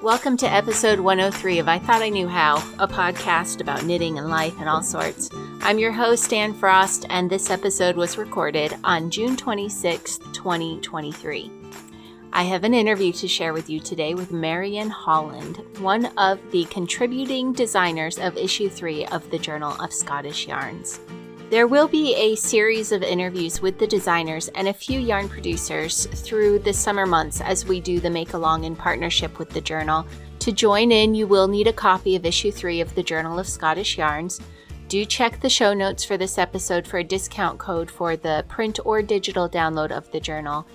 Welcome to episode 103 of I Thought I Knew How, a podcast about knitting and life and all sorts. I'm your host, Anne Frost, and this episode was recorded on June 26, 2023. I have an interview to share with you today with Merrian Holland, one of the contributing designers of issue 3 of the Journal of Scottish Yarns. There will be a series of interviews with the designers and a few yarn producers through the summer months as we do the make-along in partnership with the journal. To join in, you will need a copy of issue 3 of the Journal of Scottish Yarns. Do check the show notes for this episode for a discount code for the print or digital download of the journal.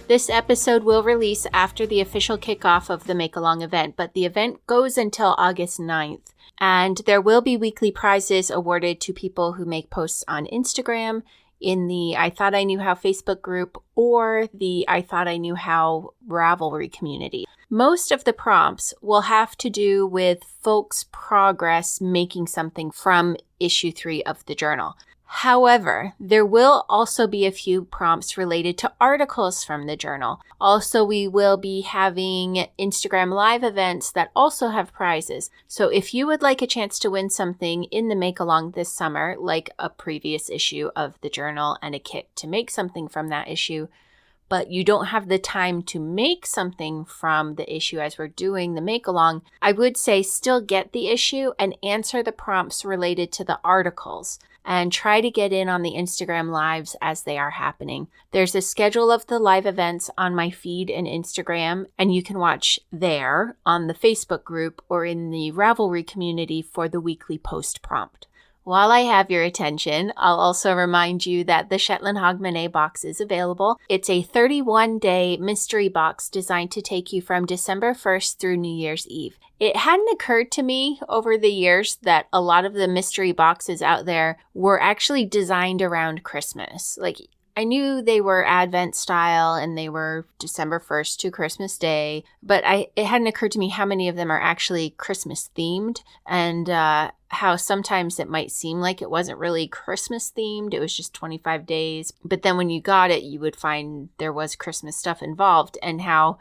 This episode will release after the official kickoff of the make-along event, but the event goes until August 9th. And there will be weekly prizes awarded to people who make posts on Instagram, in the I Thought I Knew How Facebook group, or the I Thought I Knew How Ravelry community. Most of the prompts will have to do with folks' progress making something from issue 3 of the journal. However, there will also be a few prompts related to articles from the journal. Also, we will be having Instagram Live events that also have prizes. So if you would like a chance to win something in the make-along this summer, like a previous issue of the journal and a kit to make something from that issue, but you don't have the time to make something from the issue as we're doing the make-along, I would say still get the issue and answer the prompts related to the articles. And try to get in on the Instagram lives as they are happening. There's a schedule of the live events on my feed and Instagram, and you can watch there on the Facebook group or in the Ravelry community for the weekly post prompt. While I have your attention, I'll also remind you that the Shetland Hogmanay box is available. It's a 31-day mystery box designed to take you from December 1st through New Year's Eve. It hadn't occurred to me over the years that a lot of the mystery boxes out there were actually designed around Christmas. I knew they were Advent style and they were December 1st to Christmas Day, but it hadn't occurred to me how many of them are actually Christmas themed and how sometimes it might seem like it wasn't really Christmas themed. It was just 25 days. But then when you got it, you would find there was Christmas stuff involved and how,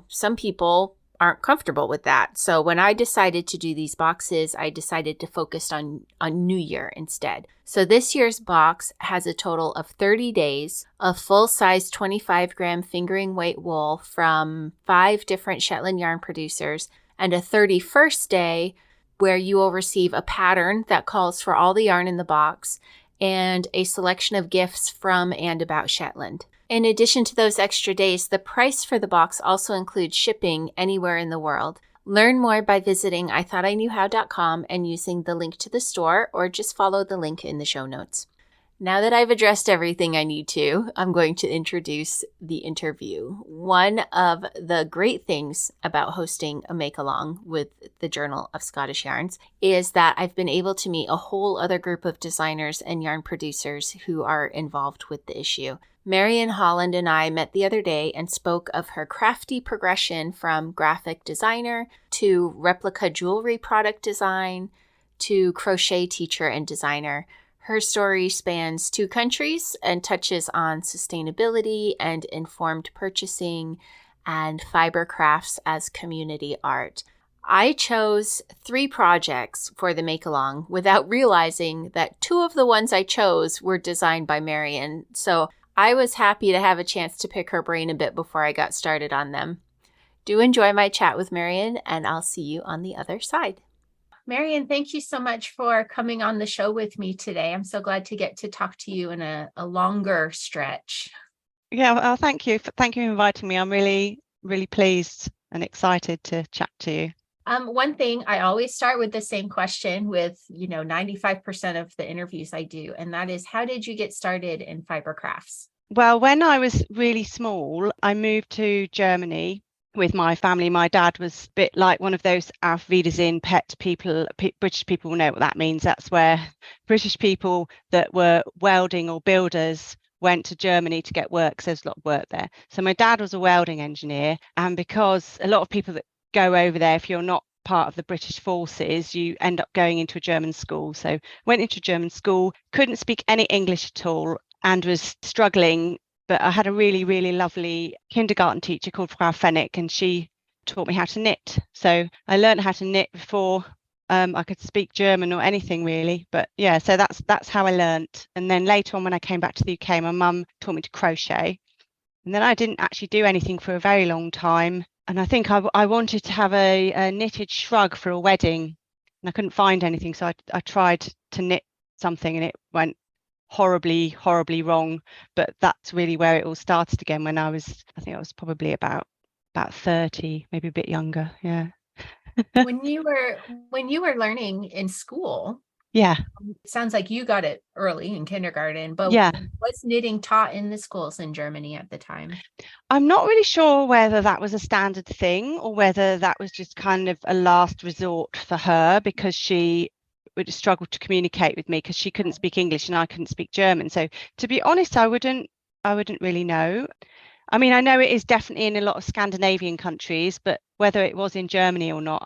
some people aren't comfortable with that. So when I decided to do these boxes, I decided to focus on New Year instead. So this year's box has a total of 30 days of full-size 25-gram fingering weight wool from 5 different Shetland yarn producers and a 31st day where you will receive a pattern that calls for all the yarn in the box and a selection of gifts from and about Shetland. In addition to those extra days, the price for the box also includes shipping anywhere in the world. Learn more by visiting ithoughtIknewhow.com and using the link to the store, or just follow the link in the show notes. Now that I've addressed everything I need to, I'm going to introduce the interview. One of the great things about hosting a make-along with the Journal of Scottish Yarns is that I've been able to meet a whole other group of designers and yarn producers who are involved with the issue. Merrian Holland and I met the other day and spoke of her crafty progression from graphic designer to replica jewelry product design to crochet teacher and designer. Her story spans 2 countries and touches on sustainability and informed purchasing and fiber crafts as community art. I chose 3 projects for the make-along without realizing that 2 of the ones I chose were designed by Merrian. So I was happy to have a chance to pick her brain a bit before I got started on them. Do enjoy my chat with Merrian, and I'll see you on the other side. Merrian, thank you so much for coming on the show with me today. I'm so glad to get to talk to you in a longer stretch. Yeah, well, thank you. Thank you for inviting me. I'm really, really pleased and excited to chat to you. One thing, I always start with the same question with, 95% of the interviews I do, and that is, how did you get started in fiber crafts? Well, when I was really small, I moved to Germany with my family. My dad was a bit like one of those Auf Wiedersehen pet people. British people know what that means. That's where British people that were welding or builders went to Germany to get work, because there's a lot of work there. So my dad was a welding engineer, and because a lot of people that go over there, if you're not part of the British forces, you end up going into a German school. So went into a German school, couldn't speak any English at all and was struggling. But I had a really, really lovely kindergarten teacher called Frau Fennick, and she taught me how to knit. So I learned how to knit before I could speak German or anything really. But yeah, so that's how I learnt. And then later on, when I came back to the UK, my mum taught me to crochet. And then I didn't actually do anything for a very long time. And I think I wanted to have a knitted shrug for a wedding, and I couldn't find anything. So I tried to knit something, and it went horribly wrong. But that's really where it all started again, when I think I was probably about 30, maybe a bit younger. Yeah. When you were learning in school, Yeah. it sounds like you got it early in kindergarten, but Yeah. was knitting taught in the schools in Germany at the time? I'm not really sure whether that was a standard thing or whether that was just kind of a last resort for her, because she would struggle to communicate with me because she couldn't speak English and I couldn't speak German. So to be honest, I wouldn't really know. I mean, I know it is definitely in a lot of Scandinavian countries, but whether it was in Germany or not,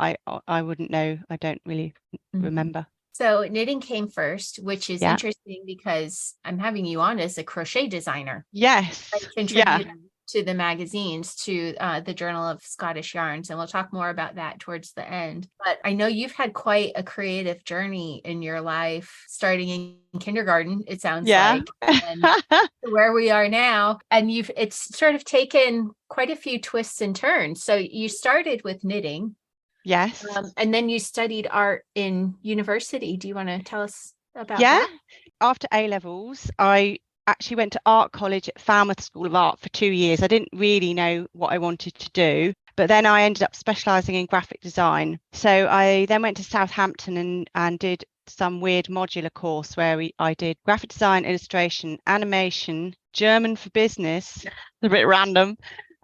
I wouldn't know. I don't really remember. So knitting came first, which is Yeah. interesting because I'm having you on as a crochet designer. Yes. Contributor to the magazines, to the Journal of Scottish Yarns, and we'll talk more about that towards the end. But I know you've had quite a creative journey in your life, starting in kindergarten, it sounds like, and where we are now. And it's sort of taken quite a few twists and turns. So you started with knitting. Yes. And then you studied art in university. Do you want to tell us about that? After A-levels, I actually went to art college at Falmouth School of Art for 2 years. I didn't really know what I wanted to do, but then I ended up specialising in graphic design. So I then went to Southampton and did some weird modular course where I did graphic design, illustration, animation, German for business, a bit random,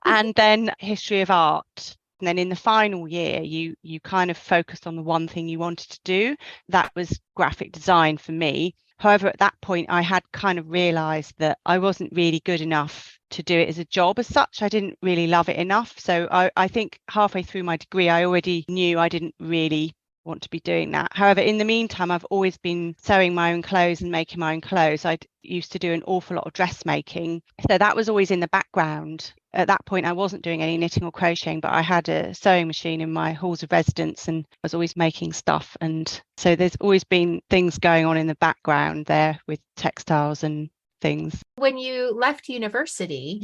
and then history of art. And then in the final year, you kind of focused on the one thing you wanted to do. That was graphic design for me. However, at that point, I had kind of realised that I wasn't really good enough to do it as a job as such. I didn't really love it enough. So I think halfway through my degree, I already knew I didn't really want to be doing that. However, in the meantime, I've always been sewing my own clothes and making my own clothes. I used to do an awful lot of dressmaking. So that was always in the background. At that point, I wasn't doing any knitting or crocheting, but I had a sewing machine in my halls of residence and I was always making stuff. And so there's always been things going on in the background there with textiles and things. When you left university,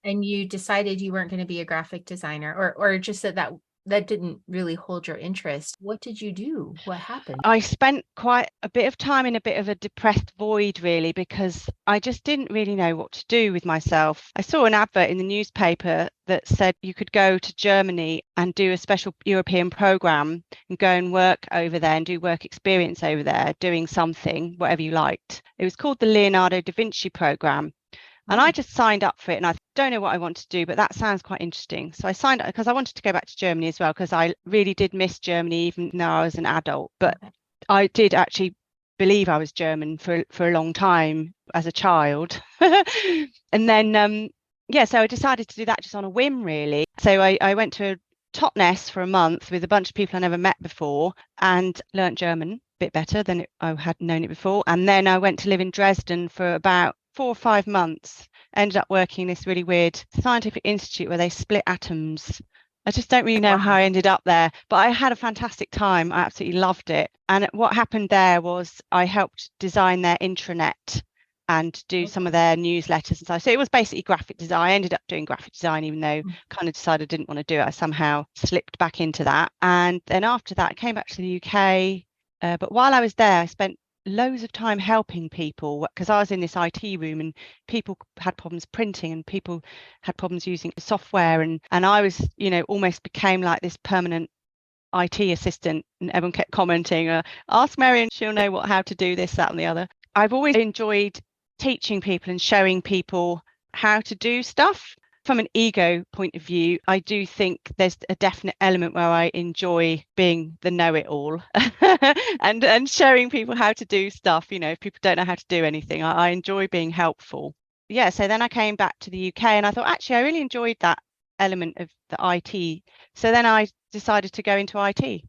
and you decided you weren't going to be a graphic designer, or just that didn't really hold your interest, what did you do? What happened? I spent quite a bit of time in a bit of a depressed void, really, because I just didn't really know what to do with myself. I saw an advert in the newspaper that said you could go to Germany and do a special European program and go and work over there and do work experience over there, doing something, whatever you liked. It was called the Leonardo da Vinci program. And I just signed up for it, and I don't know what I want to do, but that sounds quite interesting. So I signed up because I wanted to go back to Germany as well, because I really did miss Germany, even though I was an adult. But I did actually believe I was German for a long time as a child. And then, so I decided to do that just on a whim, really. So I went to Totnes for a month with a bunch of people I never met before and learnt German a bit better than I had known it before. And then I went to live in Dresden for about 4 or 5 months, ended up working in this really weird scientific institute where they split atoms. I just don't really know how I ended up there, but I had a fantastic time. I absolutely loved it. And what happened there was I helped design their intranet and do some of their newsletters and stuff. So it was basically graphic design. I ended up doing graphic design, even though kind of decided I didn't want to do it. I somehow slipped back into that. And then after that, I came back to the UK. But while I was there, I spent loads of time helping people, because I was in this IT room and people had problems printing and people had problems using software, and I was, almost became like this permanent IT assistant, and everyone kept commenting, ask Merrian, she'll know how to do this, that and the other. I've always enjoyed teaching people and showing people how to do stuff. From an ego point of view, I do think there's a definite element where I enjoy being the know-it-all and showing people how to do stuff. If people don't know how to do anything, I enjoy being helpful. So then I came back to the UK and I thought, actually, I really enjoyed that element of the IT. So then I decided to go into IT.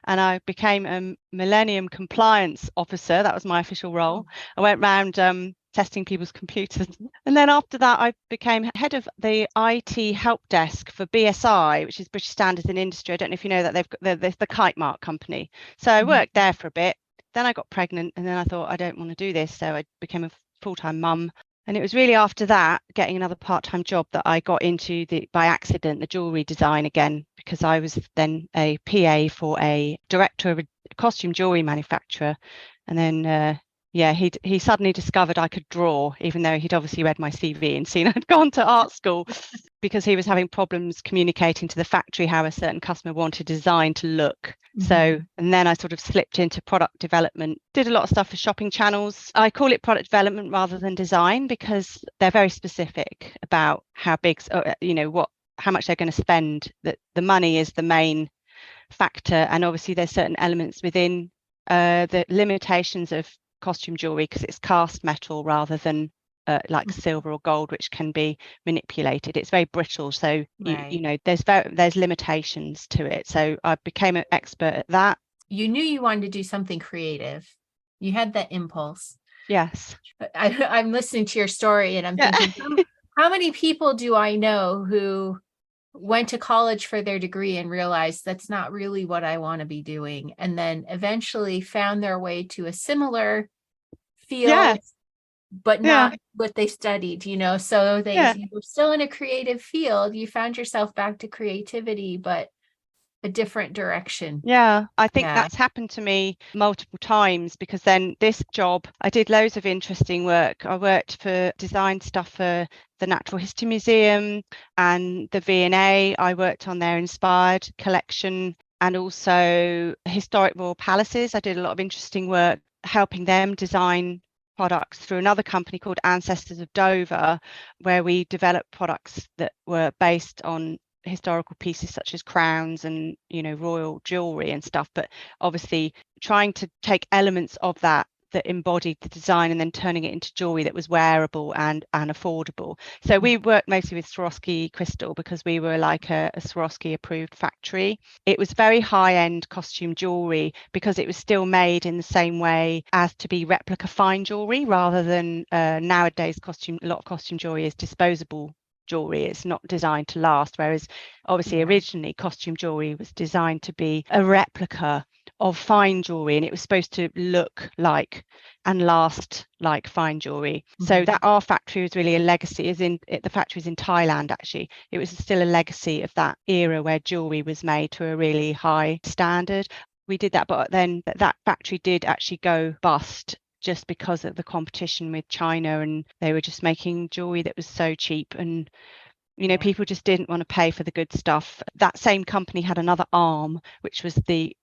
And I became a Millennium Compliance Officer. That was my official role. I went around testing people's computers. And then after that, I became head of the IT help desk for BSI, which is British Standards in Industry. I don't know if you know that they've got the kite mark company. So I worked there for a bit. Then I got pregnant, and then I thought I don't want to do this. So I became a full-time mum. And it was really after that, getting another part-time job, that I got into by accident, the jewellery design again, because I was then a PA for a director of a costume jewellery manufacturer. And then he suddenly discovered I could draw, even though he'd obviously read my CV and seen I'd gone to art school, because he was having problems communicating to the factory how a certain customer wanted design to look. So, and then I sort of slipped into product development, did a lot of stuff for shopping channels. I call it product development rather than design, because they're very specific about how big, how much they're going to spend. That the money is the main factor, and obviously there's certain elements within the limitations of costume jewelry, because it's cast metal rather than like silver or gold, which can be manipulated. It's very brittle, so there's limitations to it. So I became an expert at that. You knew you wanted to do something creative. You had that impulse. Yes. I'm listening to your story, and I'm thinking, how many people do I know who went to college for their degree and realized that's not really what I want to be doing, and then eventually found their way to a similar field, but not what they studied, so you were still in a creative field. You found yourself back to creativity, but a different direction. I think that's happened to me multiple times, because then this job, I did loads of interesting work. I worked for design stuff for the Natural History Museum and the V&A. I worked on their Inspired collection, and also historic royal palaces. I did a lot of interesting work helping them design products through another company called Ancestors of Dover, where we developed products that were based on historical pieces such as crowns and royal jewelry and stuff, but obviously trying to take elements of that embodied the design and then turning it into jewelry that was wearable and affordable. So we worked mostly with Swarovski crystal, because we were like a Swarovski approved factory. It was very high-end costume jewelry, because it was still made in the same way as to be replica fine jewelry, rather than nowadays a lot of costume jewelry is disposable jewelry. It's not designed to last, whereas obviously originally costume jewelry was designed to be a replica of fine jewelry, and it was supposed to look like and last like fine jewelry. So that our factory was really a legacy, the factory is in Thailand actually. It was still a legacy of that era where jewelry was made to a really high standard. We did that, but then that factory did actually go bust, just because of the competition with China, and they were just making jewelry that was so cheap, and people just didn't want to pay for the good stuff. That same company had another arm, which was the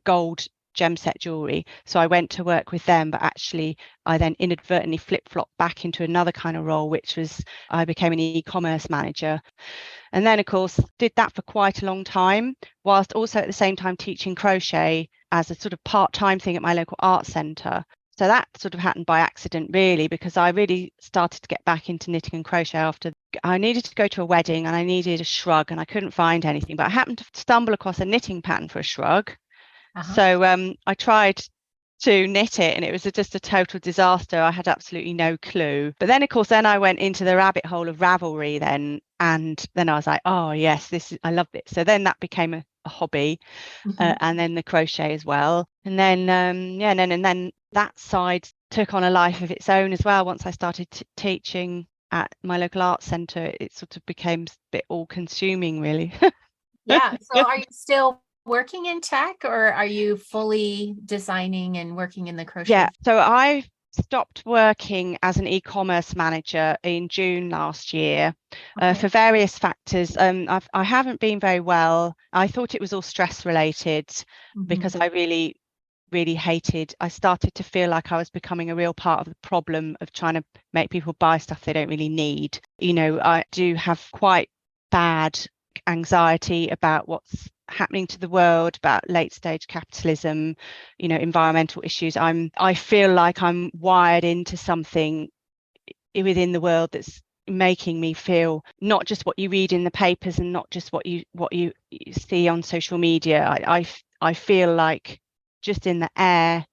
gold gem set jewelry. So I went to work with them, but actually I then inadvertently flip-flopped back into another kind of role, which was I became an e-commerce manager. And then of course did that for quite a long time, whilst also at the same time teaching crochet as a sort of part-time thing at my local art centre. So that sort of happened by accident, really, because I really started to get back into knitting and crochet after I needed to go to a wedding and I needed a shrug, and I couldn't find anything, but I happened to stumble across a knitting pattern for a shrug. So I tried to knit it, and it was just a total disaster. I had absolutely no clue. But then, of course, I went into the rabbit hole of Ravelry then, and then I was like, oh yes, I love it. So then that became a hobby, and then the crochet as well. And then and then that side took on a life of its own as well. Once I started teaching at my local art centre, it sort of became a bit all-consuming, really. So are you still working in tech, or are you fully designing and working in the crochet? So I stopped working as an e-commerce manager in June last year for various factors. I haven't been very well. I thought it was all stress related, because I really hated. I started to feel like I was becoming a real part of the problem of trying to make people buy stuff they don't really need. I do have quite bad anxiety about what's happening to the world, about late stage capitalism, environmental issues. I feel like I'm wired into something within the world that's making me feel not just what you read in the papers and not just what you see on social media. I feel like just in the air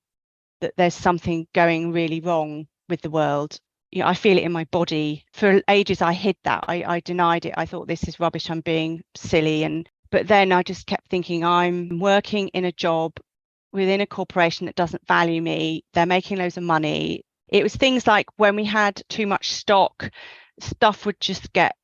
that there's something going really wrong with the world. I feel it in my body. For ages, I hid that. I denied it. I thought, this is rubbish. I'm being silly. But then I just kept thinking, I'm working in a job within a corporation that doesn't value me. They're making loads of money. It was things like when we had too much stock, stuff would just get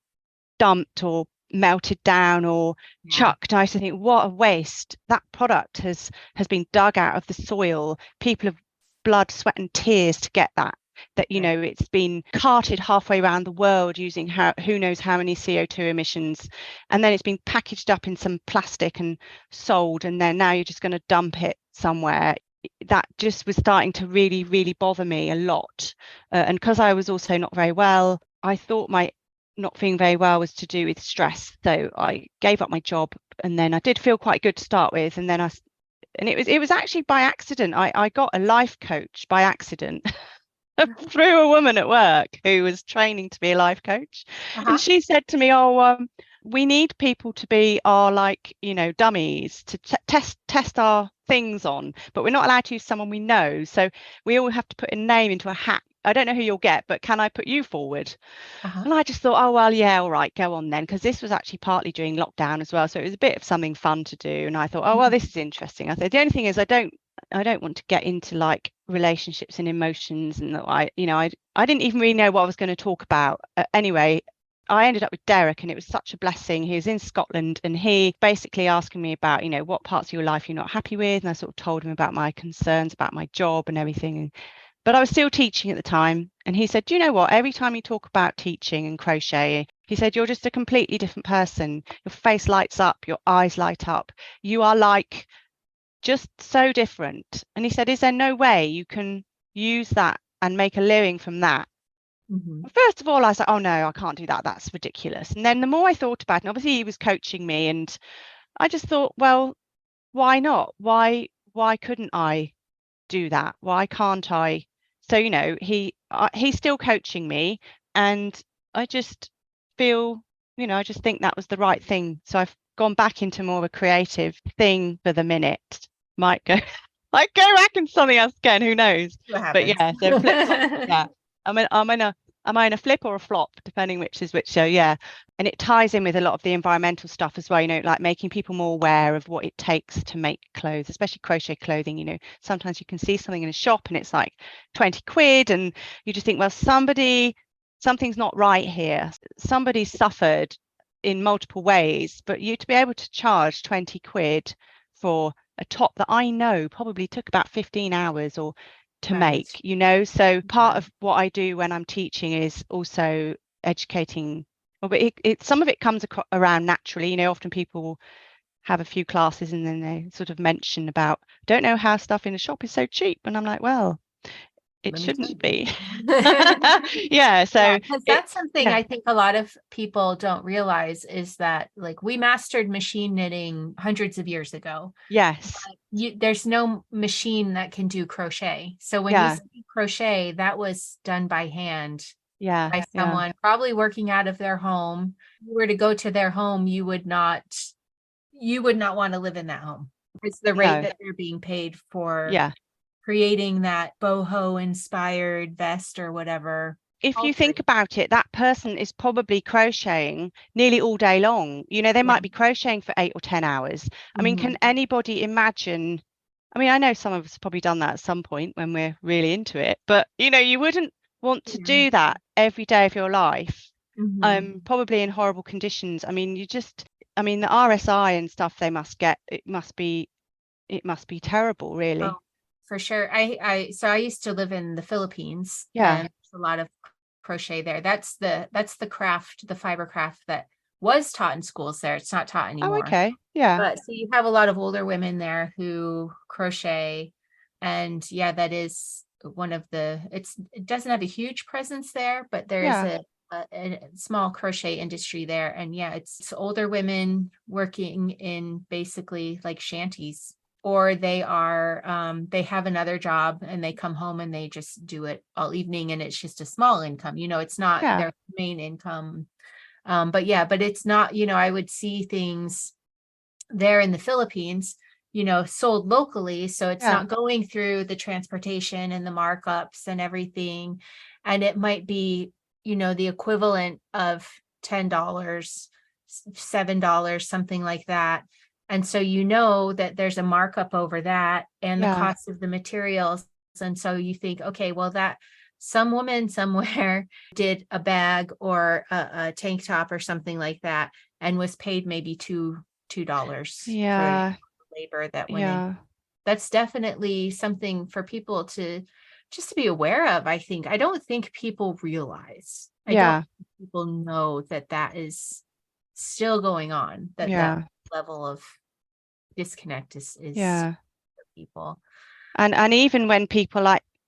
dumped or melted down or chucked. I used to think, what a waste. That product has been dug out of the soil. People have blood, sweat and tears to get that. It's been carted halfway around the world using who knows how many CO2 emissions, and then it's been packaged up in some plastic and sold, and then now you're just going to dump it somewhere. That just was starting to really, really bother me a lot. And because I was also not very well, I thought my not feeling very well was to do with stress. So I gave up my job, and then I did feel quite good to start with. And then it was actually by accident. I got a life coach by accident. Through a woman at work who was training to be a life coach. And she said to me, we need people to be our dummies to test our things on, but we're not allowed to use someone we know. So we all have to put a name into a hat. I don't know who you'll get, but can I put you forward? And I just thought, oh, well, yeah, all right, go on then. Because this was actually partly during lockdown as well. So it was a bit of something fun to do. And I thought, oh, well, this is interesting. I said, the only thing is I don't want to get into relationships and emotions, and I didn't even really know what I was going to talk about. Anyway, I ended up with Derek, and it was such a blessing. He was in Scotland, and he basically asking me about, what parts of your life you're not happy with, and I sort of told him about my concerns about my job and everything. But I was still teaching at the time, and he said, do you know what? Every time you talk about teaching and crochet, he said, you're just a completely different person. Your face lights up, your eyes light up. You are just so different. And he said, is there no way you can use that and make a living from that? First of all, I was like, oh no, I can't do that. That's ridiculous. And then the more I thought about it, and obviously he was coaching me, and I just thought, well, why not? Why couldn't I do that? Why can't I? So, he's still coaching me, and I just feel, I just think that was the right thing. So I've gone back into more of a creative thing for the minute. Might go back in something else again, who knows? But yeah, so flip flop, yeah. Am I in a flip or a flop, depending which is which? So yeah, and it ties in with a lot of the environmental stuff as well, like making people more aware of what it takes to make clothes, especially crochet clothing. Sometimes you can see something in a shop and it's like 20 quid, and you just think, well, something's not right here. Somebody suffered in multiple ways, but you to be able to charge 20 quid for a top that I know probably took about 15 hours or to make, so part of what I do when I'm teaching is also educating. Well, but some of it comes around naturally. Often people have a few classes and then they sort of mention about, don't know how stuff in the shop is so cheap, and I'm like, well, it shouldn't be. Yeah, so that's something I think a lot of people don't realize, is that we mastered machine knitting hundreds of years ago. Yes. There's no machine that can do crochet. So when you see crochet, that was done by hand. By someone probably working out of their home. If you were to go to their home, you would not want to live in that home. It's the rate that they're being paid for creating that boho inspired vest or whatever. If you think about it, that person is probably crocheting nearly all day long. They might be crocheting for 8 or 10 hours. I mean, can anybody imagine? I mean, I know some of us have probably done that at some point when we're really into it, but you wouldn't want to do that every day of your life. Probably in horrible conditions. I mean, the RSI and stuff they must get, it must be terrible, really. Oh, for sure. So I used to live in the Philippines. Yeah. And there's a lot of crochet there. That's the craft, the fiber craft that was taught in schools there. It's not taught anymore. Oh, okay. Yeah. But so you have a lot of older women there who crochet, and that is one of it doesn't have a huge presence there, but there is a small crochet industry there. And it's older women working in basically like shanties, or they have another job and they come home and they just do it all evening, and it's just a small income. It's not their main income. But it's not, I would see things there in the Philippines, sold locally. So it's not going through the transportation and the markups and everything. and it might be, the equivalent of $10, $7, something like that. And so that there's a markup over that and the cost of the materials. And so you think, okay, well, that some woman somewhere did a bag or a tank top or something like that and was paid maybe $2 for labor that went in. That's definitely something for people to just to be aware of. I don't think people realize. I don't think people know that is still going on, that level of disconnect is for people. And even when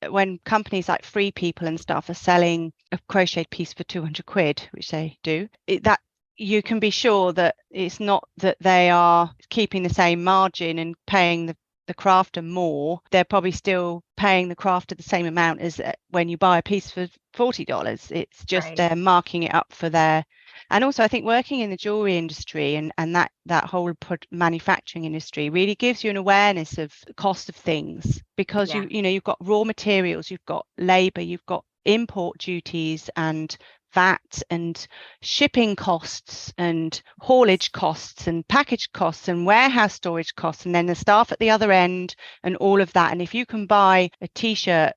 when companies like Free People and stuff are selling a crocheted piece for 200 quid, which they do, that you can be sure that it's not that they are keeping the same margin and paying the crafter more. They're probably still paying the crafter the same amount as when you buy a piece for $40. It's just they're marking it up for their. And also, I think working in the jewelry industry and that whole manufacturing industry really gives you an awareness of the cost of things, because you've got raw materials, you've got labor, you've got import duties and VAT and shipping costs and haulage costs and package costs and warehouse storage costs, and then the staff at the other end and all of that. And if you can buy a t-shirt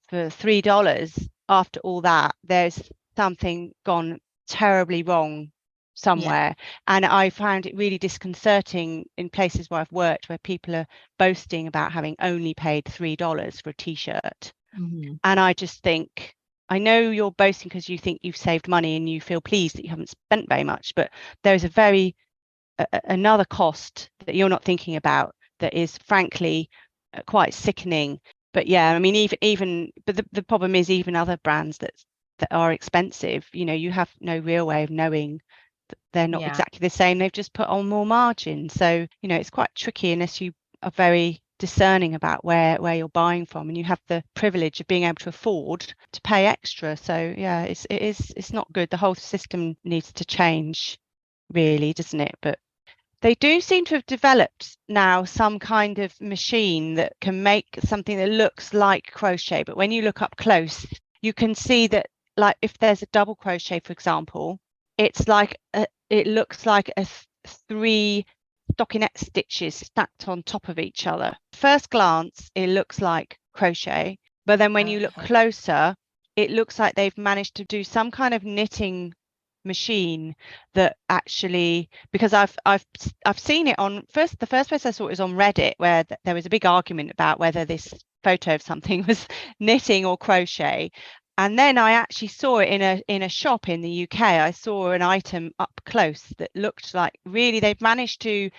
for $3 after all that, there's something gone terribly wrong somewhere. And I found it really disconcerting in places where I've worked, where people are boasting about having only paid $3 for a t-shirt. And I just think, I know you're boasting because you think you've saved money and you feel pleased that you haven't spent very much, but there's another cost that you're not thinking about that is frankly quite sickening. But I mean, but the problem is, even other brands that are expensive, you have no real way of knowing that they're not exactly the same. They've just put on more margin. So, it's quite tricky unless you are very discerning about where you're buying from and you have the privilege of being able to afford to pay extra. So it's not good. The whole system needs to change, really, doesn't it? But they do seem to have developed now some kind of machine that can make something that looks like crochet, but when you look up close you can see that, like, if there's a double crochet, for example, it's like it looks like a 3 stockinette stitches stacked on top of each other. First glance, it looks like crochet, but then when you look closer, it looks like they've managed to do some kind of knitting machine that actually, because I've seen it on the first place I saw it was on Reddit, where there was a big argument about whether this photo of something was knitting or crochet. And then I actually saw it in a shop in the UK. I saw an item up close that looked like, really, they've managed to,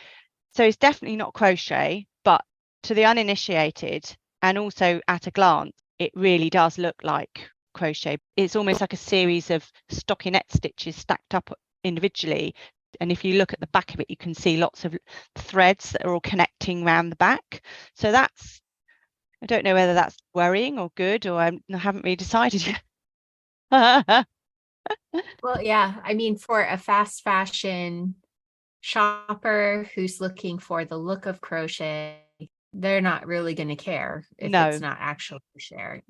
so it's definitely not crochet, but to the uninitiated and also at a glance, it really does look like crochet. It's almost like a series of stockinette stitches stacked up individually. And if you look at the back of it, you can see lots of threads that are all connecting around the back. So I don't know whether that's worrying or good, or I haven't really decided yet. Well, I mean, for a fast fashion shopper who's looking for the look of crochet, they're not really going to care if it's not actual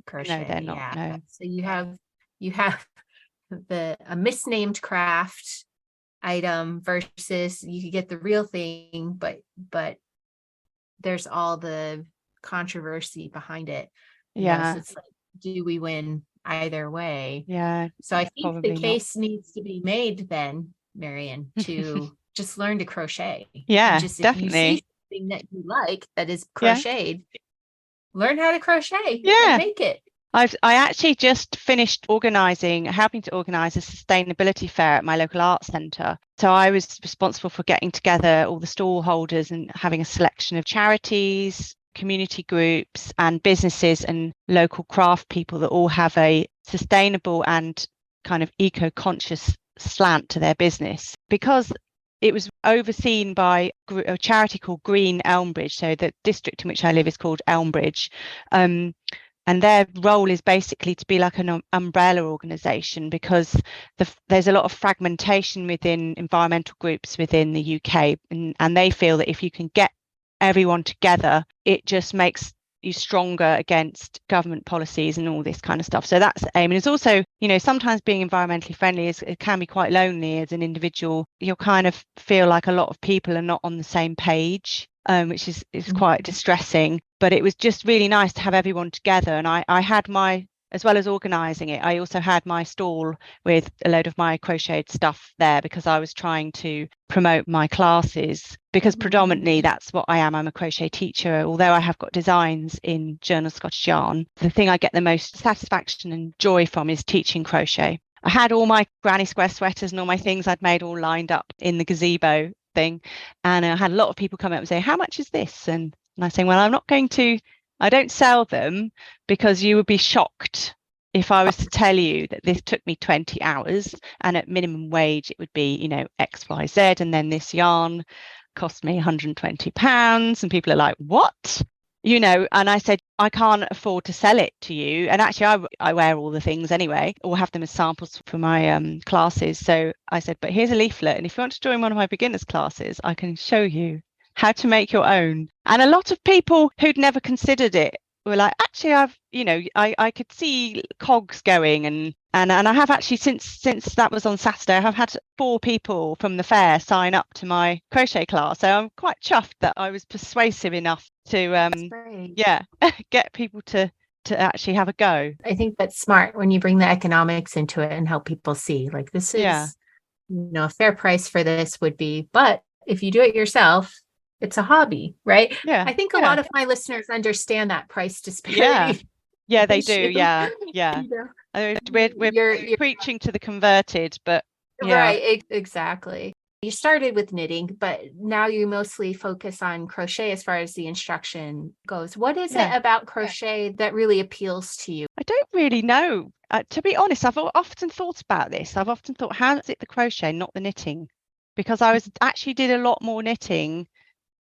crochet. No, they're not. No. So you have a misnamed craft item versus you could get the real thing, but there's all the controversy behind it. So it's like, do we win either way? So I think the case needs to be made then, Merrian, to just learn to crochet. Just definitely. If you see something that you like that is crocheted, learn how to crochet and make it. I actually just finished helping to organise a sustainability fair at my local arts centre. So I was responsible for getting together all the stall holders and having a selection of charities, community groups and businesses and local craft people that all have a sustainable and kind of eco-conscious slant to their business. Because it was overseen by a charity called Green Elmbridge. So the district in which I live is called Elmbridge. And their role is basically to be like an umbrella organisation, because there's a lot of fragmentation within environmental groups within the UK. And they feel that if you can get everyone together, it just makes you stronger against government policies and all this kind of stuff. So that's the aim. And it's also, sometimes being environmentally friendly it can be quite lonely as an individual. You'll kind of feel like a lot of people are not on the same page, which is quite distressing. But it was just really nice to have everyone together. And I had as well as organising it, I also had my stall with a load of my crocheted stuff there because I was trying to promote my classes, because predominantly that's what I am. I'm a crochet teacher. Although I have got designs in Journal Scottish Yarn, the thing I get the most satisfaction and joy from is teaching crochet. I had all my granny square sweaters and all my things I'd made all lined up in the gazebo thing. And I had a lot of people come up and say, how much is this? And I say, well, I don't sell them because you would be shocked if I was to tell you that this took me 20 hours and at minimum wage it would be, X, Y, Z, and then this yarn cost me £120. And people are like, what? And I said, I can't afford to sell it to you. And actually, I wear all the things anyway, or have them as samples for my classes. So I said, but here's a leaflet. And if you want to join one of my beginners classes, I can show you how to make your own. And a lot of people who'd never considered it were like, actually, I could see cogs going. And I have actually, since that was on Saturday, I've had 4 people from the fair sign up to my crochet class. So I'm quite chuffed that I was persuasive enough to, get people to actually have a go. I think that's smart when you bring the economics into it and help people see, like, this is, a fair price for this would be, but if you do it yourself, it's a hobby, right? Yeah. I think a lot of my listeners understand that price disparity. Yeah, they do. Yeah. We're You're preaching to the converted, but right, exactly. You started with knitting, but now you mostly focus on crochet as far as the instruction goes. What is it about crochet that really appeals to you? I don't really know. To be honest, I've often thought about this. I've often thought, how is it the crochet, not the knitting? Because I actually did a lot more knitting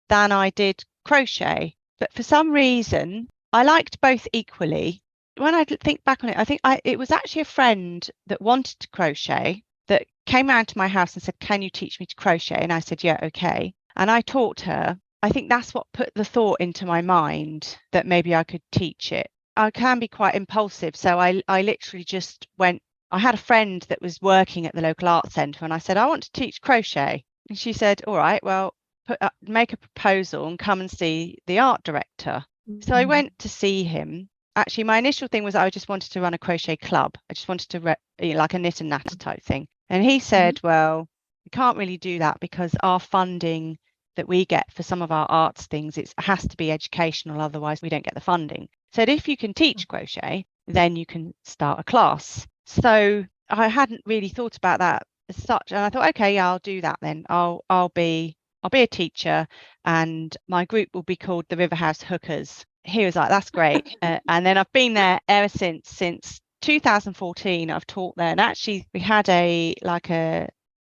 than I did crochet. But for some reason, I liked both equally. When I think back on it, I think it was actually a friend that wanted to crochet that came round to my house and said, can you teach me to crochet? And I said, yeah, okay. And I taught her. I think that's what put the thought into my mind that maybe I could teach it. I can be quite impulsive. So I literally just went. I had a friend that was working at the local art centre and I said, I want to teach crochet. And she said, all right, well, make a proposal and come and see the art director. So I went to see him. Actually, my initial thing was I just wanted to run a crochet club. I just wanted to like a knit and natter type thing. And he said, well, we can't really do that because our funding that we get for some of our arts things, it has to be educational, otherwise we don't get the funding. Said, if you can teach crochet, then you can start a class. So I hadn't really thought about that as such. And I thought, okay, yeah, I'll do that then. I'll be a teacher and my group will be called the Riverhouse Hookers. He was like, that's great. And then I've been there ever since 2014. I've taught there. And actually we had a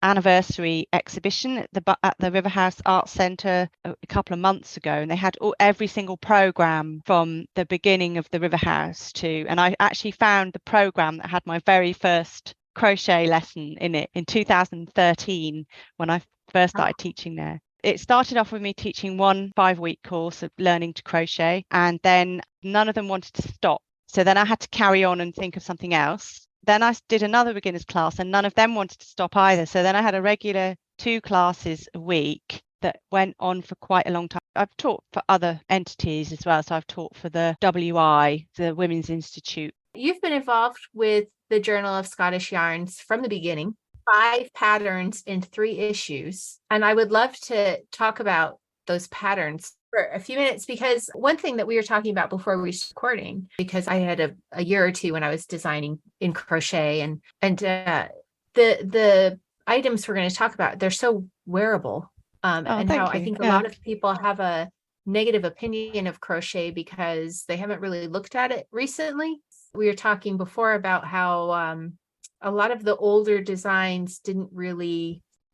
anniversary exhibition at the Riverhouse Arts Centre a couple of months ago. And they had every single programme from the beginning of the Riverhouse and I actually found the programme that had my very first crochet lesson in it in 2013 when I first started teaching there. It started off with me teaching one 5-week course of learning to crochet, and then none of them wanted to stop. So then I had to carry on and think of something else. Then I did another beginners class and none of them wanted to stop either. So then I had a regular 2 classes a week that went on for quite a long time. I've taught for other entities as well. So I've taught for the WI, the Women's Institute. You've been involved with the Journal of Scottish Yarns from the beginning. 5 patterns in 3 issues. And I would love to talk about those patterns for a few minutes, because one thing that we were talking about before we started recording, because I had a year or two when I was designing in crochet and the items we're going to talk about, they're so wearable. And how I think a lot of people have a negative opinion of crochet because they haven't really looked at it recently. We were talking before about how a lot of the older designs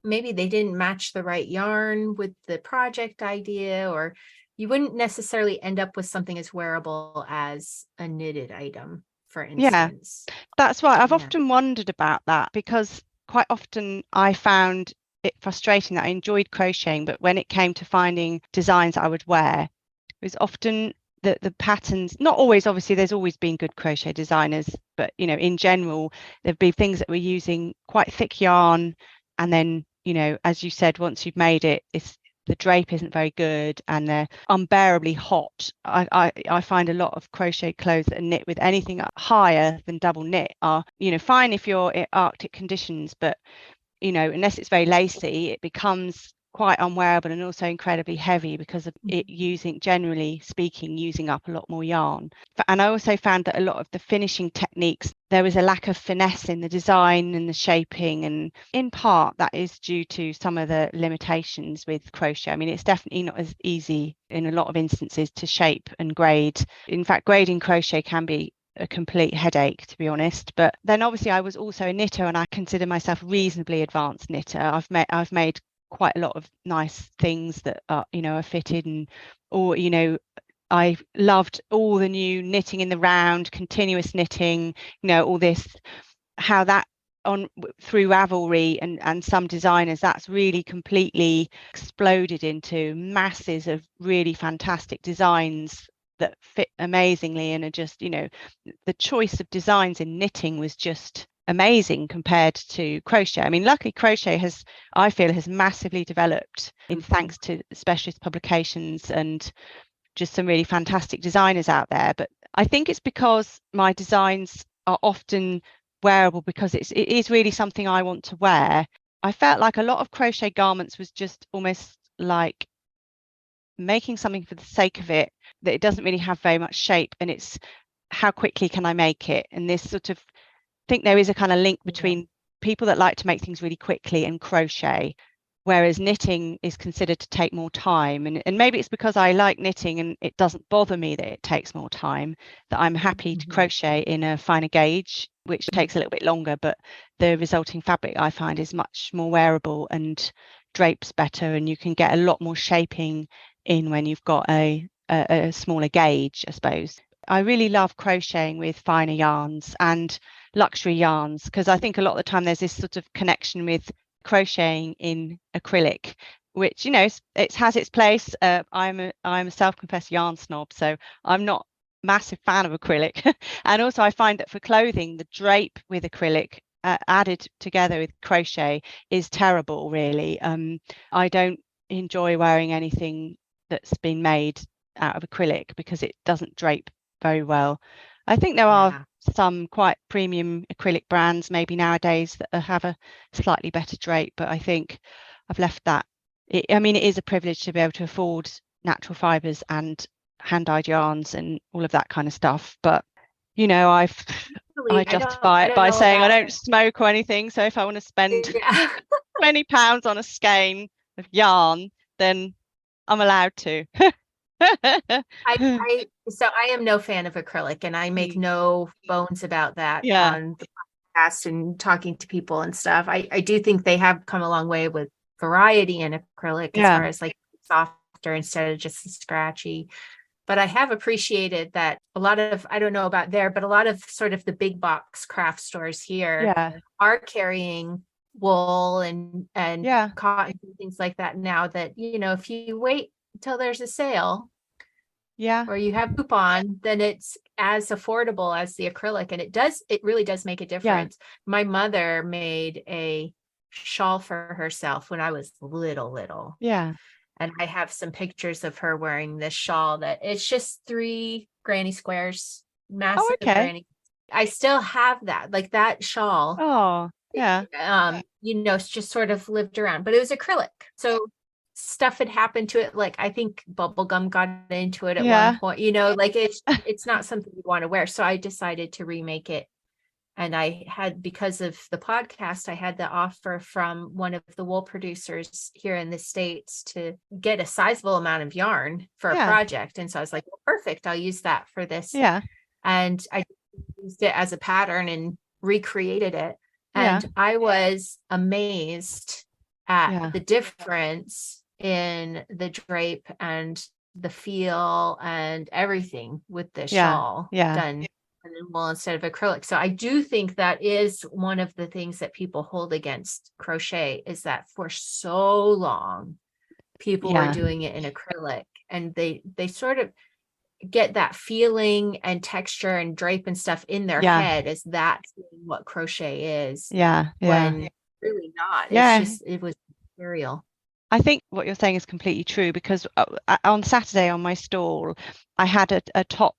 maybe they didn't match the right yarn with the project idea, or you wouldn't necessarily end up with something as wearable as a knitted item, for instance. Yeah, that's right. I've often wondered about that because quite often I found it frustrating that I enjoyed crocheting, but when it came to finding designs I would wear, it was often the patterns, not always, obviously there's always been good crochet designers, but in general there've been things that we're using quite thick yarn, and then as you said, once you've made it, the drape isn't very good and they're unbearably hot. I find a lot of crochet clothes that are knit with anything higher than double knit are fine if you're in Arctic conditions, but unless it's very lacy, it becomes quite unwearable and also incredibly heavy because of it generally speaking, using up a lot more yarn. And I also found that a lot of the finishing techniques, there was a lack of finesse in the design and the shaping, and in part that is due to some of the limitations with crochet. I mean, it's definitely not as easy in a lot of instances to shape and grade. In fact, grading crochet can be a complete headache, to be honest. But then obviously I was also a knitter, and I consider myself a reasonably advanced knitter. I've made quite a lot of nice things that are fitted, and I loved all the new knitting in the round, continuous knitting, all this, how that on through Ravelry and some designers, that's really completely exploded into masses of really fantastic designs that fit amazingly and are just, the choice of designs in knitting was just amazing compared to crochet. I mean, luckily crochet I feel has massively developed in thanks to specialist publications and just some really fantastic designers out there. But I think it's because my designs are often wearable because it is really something I want to wear. I felt like a lot of crochet garments was just almost like making something for the sake of it, that it doesn't really have very much shape, and it's how quickly can I make it. And this sort of, I think there is a kind of link between people that like to make things really quickly and crochet, whereas knitting is considered to take more time. And maybe it's because I like knitting and it doesn't bother me that it takes more time, that I'm happy to crochet in a finer gauge, which takes a little bit longer, but the resulting fabric I find is much more wearable and drapes better, and you can get a lot more shaping in when you've got a smaller gauge, I suppose. I really love crocheting with finer yarns and luxury yarns, because I think a lot of the time there's this sort of connection with crocheting in acrylic, which it has its place. I'm a self-confessed yarn snob, so I'm not a massive fan of acrylic. And also I find that for clothing, the drape with acrylic added together with crochet is terrible, really. I don't enjoy wearing anything that's been made out of acrylic because it doesn't drape very well. I think there are some quite premium acrylic brands maybe nowadays that have a slightly better drape, but I think I've left that. It is a privilege to be able to afford natural fibres and hand-dyed yarns and all of that kind of stuff, but I justify it by saying I don't smoke or anything, so if I want to spend £20 on a skein of yarn, then I'm allowed to. So I am no fan of acrylic, and I make no bones about that on the podcast and talking to people and stuff. I do think they have come a long way with variety in acrylic as far as like softer instead of just scratchy. But I have appreciated that a lot of, I don't know about there, but a lot of sort of the big box craft stores here are carrying wool and cotton and things like that now, that if you wait until there's a sale or you have coupon, then it's as affordable as the acrylic, and it really does make a difference. My mother made a shawl for herself when I was little, and I have some pictures of her wearing this shawl that it's just 3 granny squares, massive granny. I still have that, like that shawl. It's just sort of lived around, but it was acrylic, so stuff had happened to it, like I think bubble gum got into it at one point, like it's not something you want to wear. So I decided to remake it, and I had, because of the podcast, I had the offer from one of the wool producers here in the States to get a sizable amount of yarn for a project, and so I was like, well, perfect, I'll use that for this. And I used it as a pattern and recreated it, and I was amazed at the difference in the drape and the feel and everything with the shawl done in wool instead of acrylic. So I do think that is one of the things that people hold against crochet, is that for so long people were doing it in acrylic, and they sort of, get that feeling and texture and drape and stuff in their head as that's what crochet is. When really not. It was material. I think what you're saying is completely true, because on Saturday on my stall, I had a top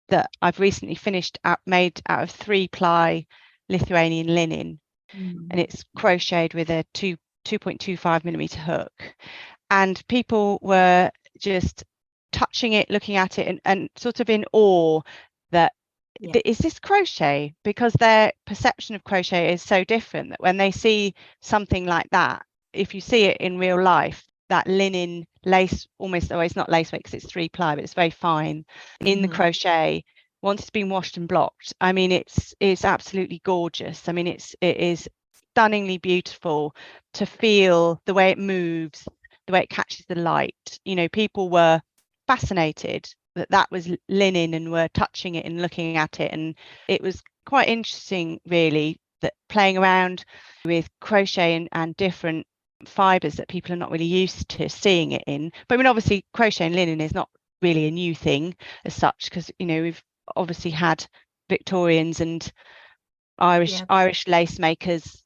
that I've recently finished made out of 3-ply Lithuanian linen, and it's crocheted with a 2.25 millimeter hook, and people were just touching it, looking at it, and sort of in awe that is this crochet? Because their perception of crochet is so different, that when they see something like that, if you see it in real life, that linen lace, almost always not lace weight because it's 3-ply, but it's very fine in the crochet. Once it's been washed and blocked, I mean, it's absolutely gorgeous. I mean, it is stunningly beautiful to feel the way it moves, the way it catches the light. You know, people were fascinated that was linen and were touching it and looking at it, and it was quite interesting, really, that playing around with crochet and different fibers that people are not really used to seeing it in. But I mean, obviously crochet and linen is not really a new thing as such, because, you know, we've obviously had Victorians and Irish lace makers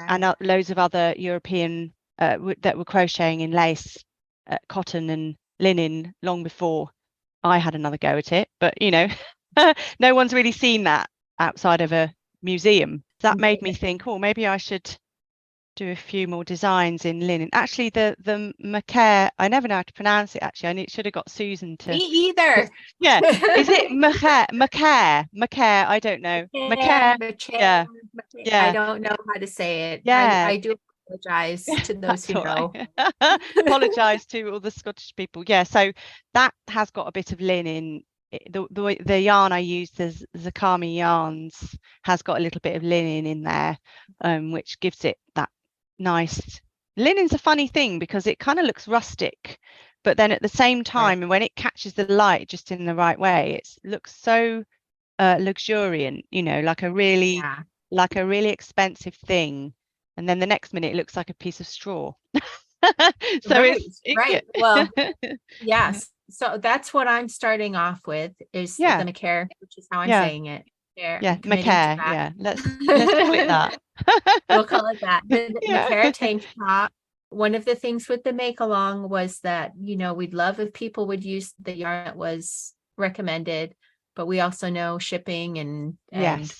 and loads of other European that were crocheting in lace, cotton and linen long before I had another go at it. But, you know, no one's really seen that outside of a museum. That made me think, oh, maybe I should do a few more designs in linen. Actually, the macaire, I never know how to pronounce it, actually. I should have got Susan to. Me either. Yeah. Is it macaire? I don't know. Macaire. Yeah. I don't know how to say it. Yeah. I do apologize to those who know. Apologize to all the Scottish people. Yeah. So that has got a bit of linen. The yarn I use, the Zakami yarns, has got a little bit of linen in there, which gives it that nice. Linen's a funny thing because it kind of looks rustic, but then at the same time, when it catches the light just in the right way, it looks so luxuriant, you know, like a really expensive thing, and then the next minute it looks like a piece of straw. So well, yes. So that's what I'm starting off with, is the macaire, which is how I'm saying it. Macaire. Let's call it that. We'll call it that. The macaire tank top. One of the things with the make along was that, you know, we'd love if people would use the yarn that was recommended, but we also know shipping and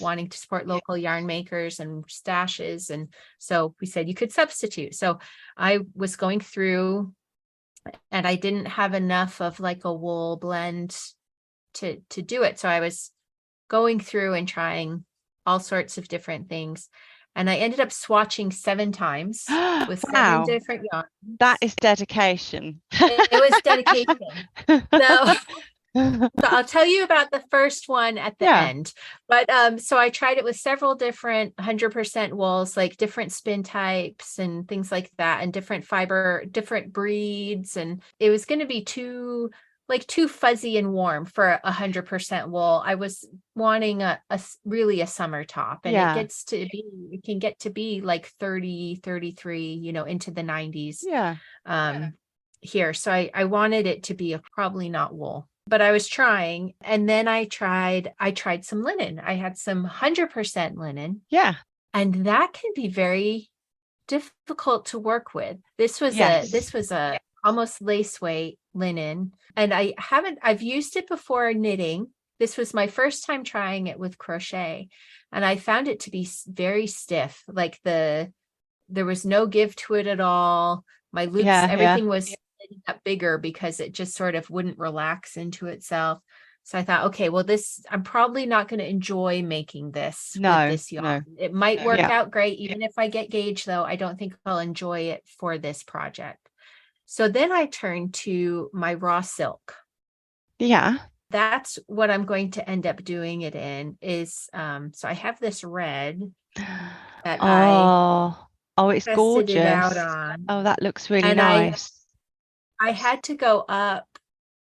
wanting to support local yarn makers and stashes, and so we said you could substitute. So I was going through, and I didn't have enough of like a wool blend to do it. So I was going through and trying all sorts of different things. And I ended up swatching 7 times with 7 different yarns. That is dedication. It was dedication. So I'll tell you about the first one at the end. But so I tried it with several different 100% wools, like different spin types and things like that, and different fiber, different breeds. And it was going to be too fuzzy and warm for 100% wool. I was wanting a really a summer top, and it can get to be like 30, 33, you know, into the 90s here. So I wanted it to be probably not wool. But I was trying, and then I tried some linen. I had some 100% linen. Yeah. And that can be very difficult to work with. This was a almost lace weight linen. And I've used it before knitting. This was my first time trying it with crochet. And I found it to be very stiff. Like there was no give to it at all. My loops, everything was up bigger because it just sort of wouldn't relax into itself. So I thought, okay, well, I'm probably not going to enjoy making this with this yarn. It might work out great. Even if I get gauge, though, I don't think I'll enjoy it for this project. So then I turned to my raw silk. Yeah. That's what I'm going to end up doing it in is, so I have this red that it's gorgeous. It out on. Oh, that looks really nice. I had to go up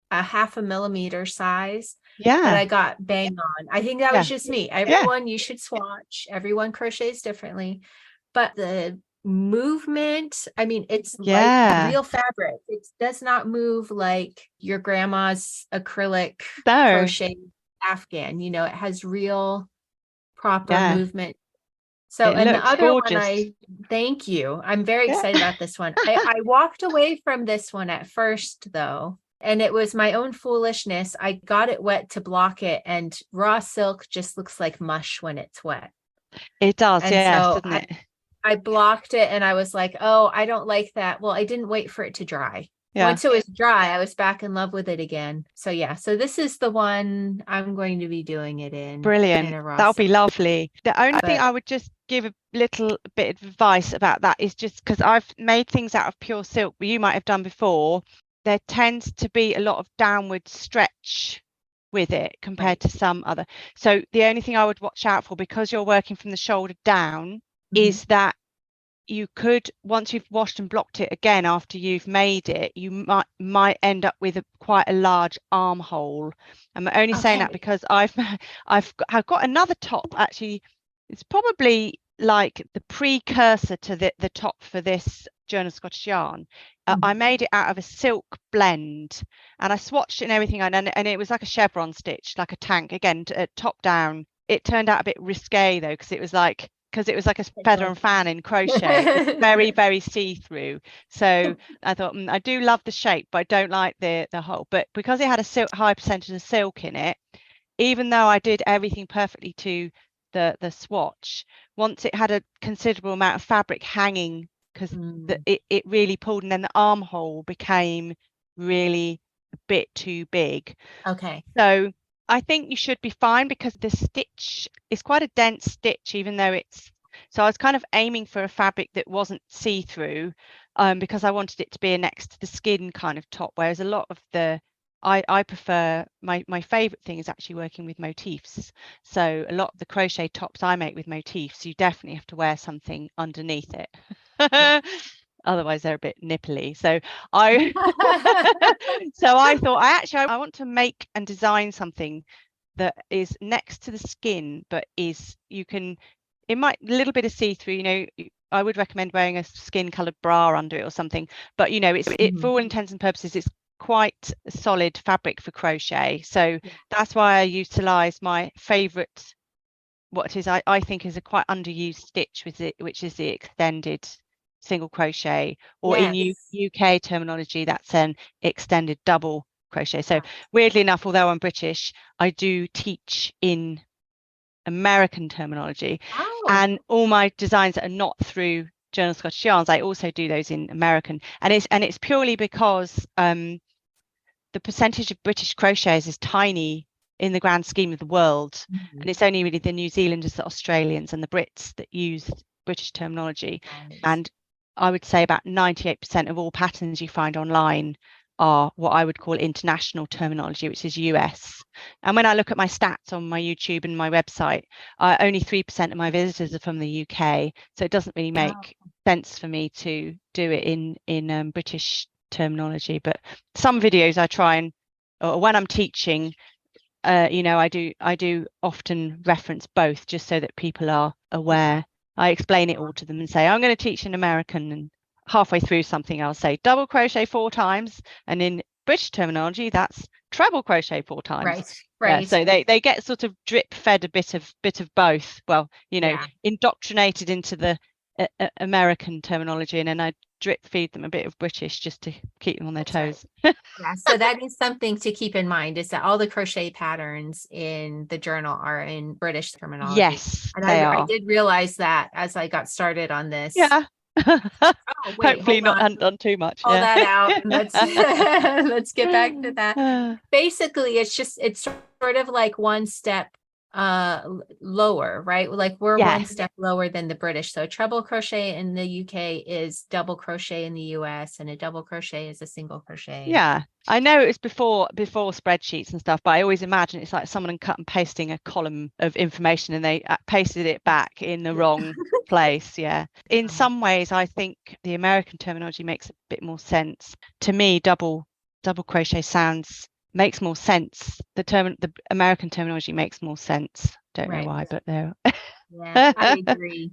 a 0.5 millimeter size. Yeah. But I got bang on. I think that was just me. Everyone, you should swatch. Everyone crochets differently. But the movement. I mean, it's like Yeah. real fabric. It does not move like your grandma's acrylic No. crochet Afghan. You know, it has real proper Yeah. movement. So, It and the looks other one, gorgeous. thank you. I'm very Yeah. excited about this one. I walked away from this one at first, though, and it was my own foolishness. I got it wet to block it, and raw silk just looks like mush when it's wet. It does, And yes, so doesn't it? I blocked it, and I was like, oh, I don't like that. Well, I didn't wait for it to dry. Yeah. Once it was dry, I was back in love with it again. So yeah, so this is the one I'm going to be doing it in. Brilliant. In a raw That'll be silk. lovely. The only thing But I would just give a little bit of advice about that is just because I've made things out of pure silk, but you might have done before. There tends to be a lot of downward stretch with it compared to some other. So the only thing I would watch out for, because you're working from the shoulder down, is that you could, once you've washed and blocked it again after you've made it, you might end up with quite a large armhole. I'm only saying that because I've got another top, actually. It's probably like the precursor to the top for this Journal Scottish yarn. I made it out of a silk blend, and I swatched it and everything, and it was like a chevron stitch, like a tank, again, top down. It turned out a bit risque though, because it was like a feather and fan in crochet. It was very, very see-through. So I thought, I do love the shape, but I don't like the hole. But because it had a high percentage of silk in it, even though I did everything perfectly to the swatch, once it had a considerable amount of fabric hanging, because it really pulled, and then the armhole became really a bit too big. Okay. So I think you should be fine, because the stitch is quite a dense stitch, even though so I was kind of aiming for a fabric that wasn't see-through, because I wanted it to be a next to the skin kind of top, whereas a lot of I prefer, my favorite thing is actually working with motifs. So a lot of the crochet tops I make with motifs, you definitely have to wear something underneath it. Otherwise they're a bit nipply. So I thought I want to make and design something that is next to the skin, but it might a little bit of see-through, you know. I would recommend wearing a skin colored bra under it or something, but you know, it for all intents and purposes, it's quite a solid fabric for crochet. So that's why I utilize my favorite, what is I think is a quite underused stitch with it, which is the extended single crochet, or in UK terminology, that's an extended double crochet. So weirdly enough, although I'm British, I do teach in American terminology, and all my designs that are not through Journal Scottish Yarns, I also do those in American, and it's purely because the percentage of British crocheters is tiny in the grand scheme of the world, and it's only really the New Zealanders, the Australians, and the Brits that use British terminology. And I would say about 98% of all patterns you find online are what I would call international terminology, which is US. And when I look at my stats on my YouTube and my website, only 3% of my visitors are from the UK. So it doesn't really make sense for me to do it in British terminology. But some videos I try and, or when I'm teaching, you know, I do often reference both, just so that people are aware. I explain it all to them and say, I'm going to teach in American, and halfway through something I'll say double crochet 4 times, and in British terminology that's treble crochet 4 times. Right. So they get sort of drip fed a bit of both. Well, you know, indoctrinated into the American terminology, and then I drip feed them a bit of British just to keep them on their toes. Yeah, so that is something to keep in mind, is that all the crochet patterns in the journal are in British terminology. Yes, and they are. I did realize that as I got started on this. Yeah. Wait, hopefully not done too much. Pull that out. Let's get back to that. Basically, it's sort of like one step lower, right? Like we're one step lower than the British. So treble crochet in the UK is double crochet in the US, and a double crochet is a single crochet. Yeah, I know it was before spreadsheets and stuff, but I always imagine it's like someone cut and pasting a column of information, and they pasted it back in the wrong place. Yeah, in some ways I think the American terminology makes a bit more sense to me. Double crochet makes more sense. The American terminology makes more sense. Don't know why, but there. Yeah, I agree.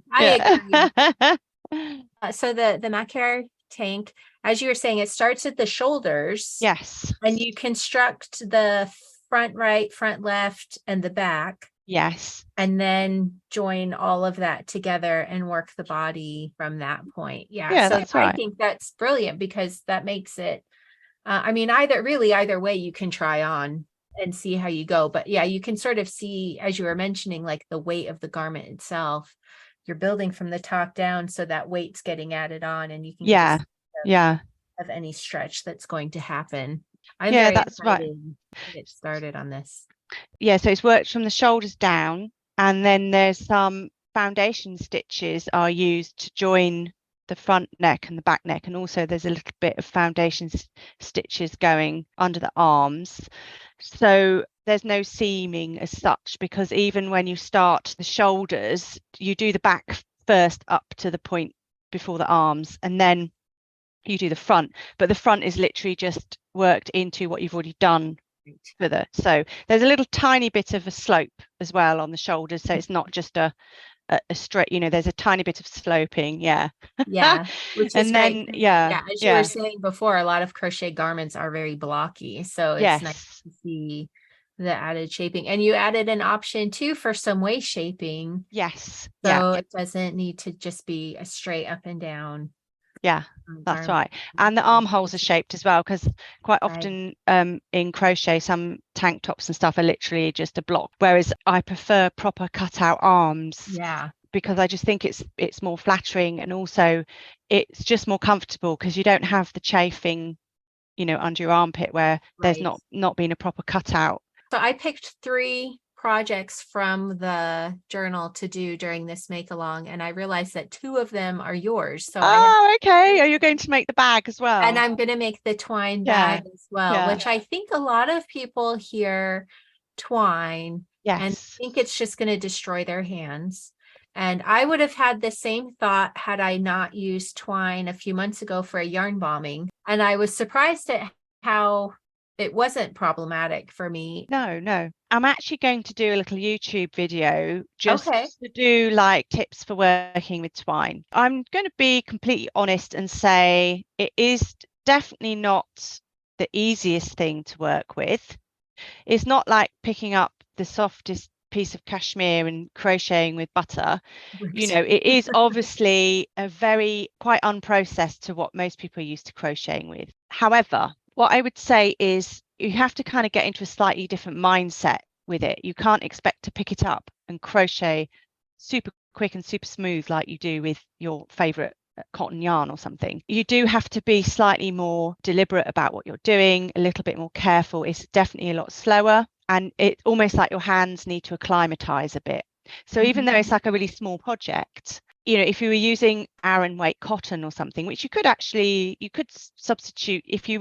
So the macaire tank, as you were saying, it starts at the shoulders. Yes. And you construct the front right, front left, and the back. Yes. And then join all of that together and work the body from that point. Yeah, so that's right. I think that's brilliant, because that makes it, I mean, either way you can try on and see how you go. But yeah, you can sort of see, as you were mentioning, like the weight of the garment itself. You're building from the top down, so that weight's getting added on, and you can get a sense of any stretch that's going to happen. I'm very that's excited right. to get started on this. Yeah, so it's worked from the shoulders down, and then there's some foundation stitches are used to join the front neck and the back neck, and also there's a little bit of foundation stitches going under the arms. So there's no seaming as such, because even when you start the shoulders, you do the back first up to the point before the arms, and then you do the front, but the front is literally just worked into what you've already done further. So there's a little tiny bit of a slope as well on the shoulders, so it's not just a straight, there's a tiny bit of sloping. Which is then great. As you were saying before, a lot of crochet garments are very blocky, so it's nice to see the added shaping. And you added an option too for some waist shaping. So it doesn't need to just be a straight up and down. That's right. And the armholes are shaped as well, because quite often in crochet, some tank tops and stuff are literally just a block, whereas I prefer proper cut out arms, because I just think it's more flattering, and also it's just more comfortable, because you don't have the chafing under your armpit where there's not been a proper cutout. So I picked 3 projects from the journal to do during this make along, and I realized that 2 of them are yours. So okay. Are you going to make the bag as well? And I'm going to make the twine bag as well, which I think a lot of people hear twine and think it's just going to destroy their hands. And I would have had the same thought had I not used twine a few months ago for a yarn bombing. And I was surprised at how it wasn't problematic for me. No. I'm actually going to do a little YouTube video just to do like tips for working with twine. I'm going to be completely honest and say it is definitely not the easiest thing to work with. It's not like picking up the softest piece of cashmere and crocheting with butter. It is obviously a very quite unprocessed to what most people are used to crocheting with. However, what I would say is you have to kind of get into a slightly different mindset with it. You can't expect to pick it up and crochet super quick and super smooth like you do with your favorite cotton yarn or something. You do have to be slightly more deliberate about what you're doing, a little bit more careful. It's definitely a lot slower, and it's almost like your hands need to acclimatize a bit. So even though it's like a really small project, if you were using Aran weight cotton or something, which you could substitute if you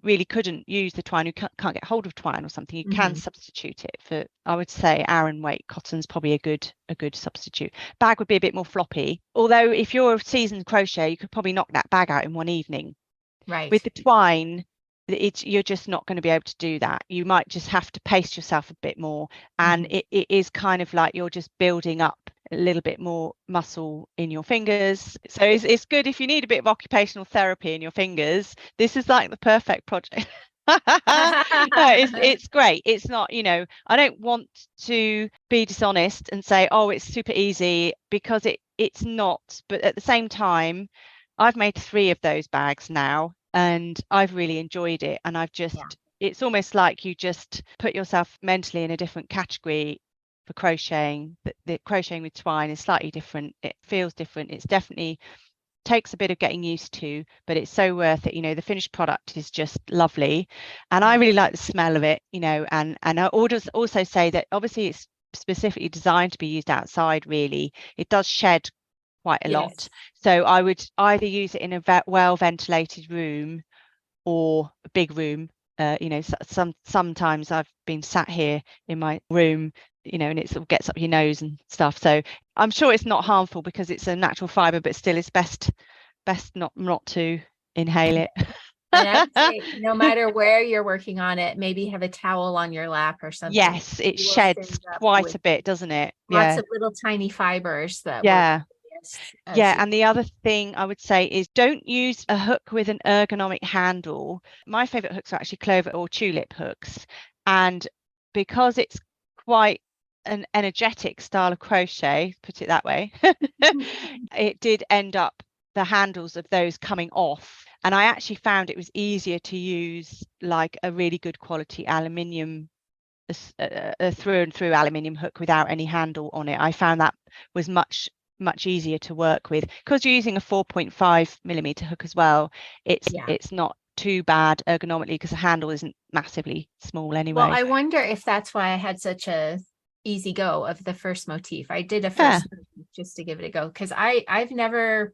really couldn't use the twine, you can't get hold of twine or something, you can substitute it for, I would say Aran weight cotton's probably a good substitute. Bag would be a bit more floppy, although if you're a seasoned crochet, you could probably knock that bag out in one evening. With the twine, you're just not going to be able to do that. You might just have to pace yourself a bit more, and it is kind of like you're just building up a little bit more muscle in your fingers. So it's good if you need a bit of occupational therapy in your fingers. This is like the perfect project. It's great. It's not, I don't want to be dishonest and say, oh, it's super easy, because it's not. But at the same time, I've made 3 of those bags now, and I've really enjoyed it. And it's almost like you just put yourself mentally in a different category for crocheting. The crocheting with twine is slightly different. It feels different. It's definitely takes a bit of getting used to, but it's so worth it. The finished product is just lovely, and I really like the smell of it. And I also say that obviously it's specifically designed to be used outside. Really, it does shed quite a lot, so I would either use it in a well ventilated room or a big room. Sometimes I've been sat here in my room, and it sort of gets up your nose and stuff. So I'm sure it's not harmful because it's a natural fibre, but still it's best not to inhale it. And I would say, no matter where you're working on it, maybe have a towel on your lap or something. Yes, it sheds quite a bit, doesn't it? Lots of little tiny fibers that Yeah, and the other thing I would say is don't use a hook with an ergonomic handle. My favorite hooks are actually clover or tulip hooks, and because it's quite an energetic style of crochet, put it that way, it did end up the handles of those coming off, and I actually found it was easier to use like a really good quality aluminium, a through and through aluminium hook without any handle on it. I found that was much easier to work with because you're using a 4.5mm hook as well. It's not too bad ergonomically because the handle isn't massively small anyway. Well, I wonder if that's why I had such a easy go of the first motif. I did a first motif just to give it a go because I've never